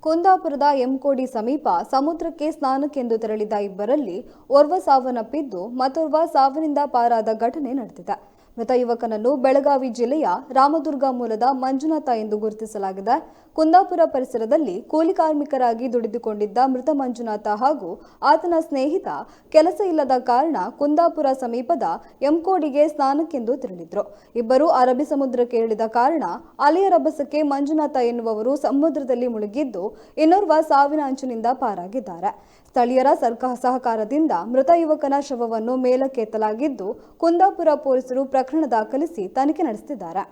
ಕುಂದಾಪುರದ ಎಂಕೋಡಿ ಸಮೀಪ ಸಮುದ್ರಕ್ಕೆ ಸ್ನಾನಕ್ಕೆಂದು ತೆರಳಿದ ಇಬ್ಬರಲ್ಲಿ ಓರ್ವ ಸಾವನ್ನಪ್ಪಿದ್ದು ಮತ್ತೋರ್ವ ಸಾವಿನಿಂದ ಪಾರಾದ ಘಟನೆ ನಡೆದಿದೆ. ಮೃತ ಯುವಕನನ್ನು ಬೆಳಗಾವಿ ಜಿಲ್ಲೆಯ ರಾಮದುರ್ಗ ಮೂಲದ ಮಂಜುನಾಥ ಎಂದು ಗುರುತಿಸಲಾಗಿದೆ. ಕುಂದಾಪುರ ಪರಿಸರದಲ್ಲಿ ಕೂಲಿ ಕಾರ್ಮಿಕರಾಗಿ ದುಡಿದುಕೊಂಡಿದ್ದ ಮೃತ ಮಂಜುನಾಥ ಹಾಗೂ ಆತನ ಸ್ನೇಹಿತ ಕೆಲಸ ಇಲ್ಲದ ಕಾರಣ ಕುಂದಾಪುರ ಸಮೀಪದ ಎಂಕೋಡಿಗೆ ಸ್ನಾನಕ್ಕೆಂದು ತೆರಳಿದ್ರು. ಇಬ್ಬರು ಅರಬ್ಬಿ ಸಮುದ್ರಕ್ಕೆ ಇಳಿದ ಕಾರಣ ಅಲೆಯ ರಭಸಕ್ಕೆ ಮಂಜುನಾಥ ಎನ್ನುವವರು ಸಮುದ್ರದಲ್ಲಿ ಮುಳುಗಿದ್ದು ಇನ್ನೋರ್ವ ಸಾವಿನ ಅಂಚಿನಿಂದ ಪಾರಾಗಿದ್ದಾರೆ. ಸ್ಥಳೀಯರ ಸಹಕಾರದಿಂದ ಮೃತ ಯುವಕನ ಶವವನ್ನು ಮೇಲಕ್ಕೆತ್ತಲಾಗಿದ್ದು ಕುಂದಾಪುರ ಪೊಲೀಸರು ಪ್ರಕರಣ ದಾಖಲಿಸಿ ತನಿಖೆ ನಡೆಸುತ್ತಿದ್ದಾರೆ.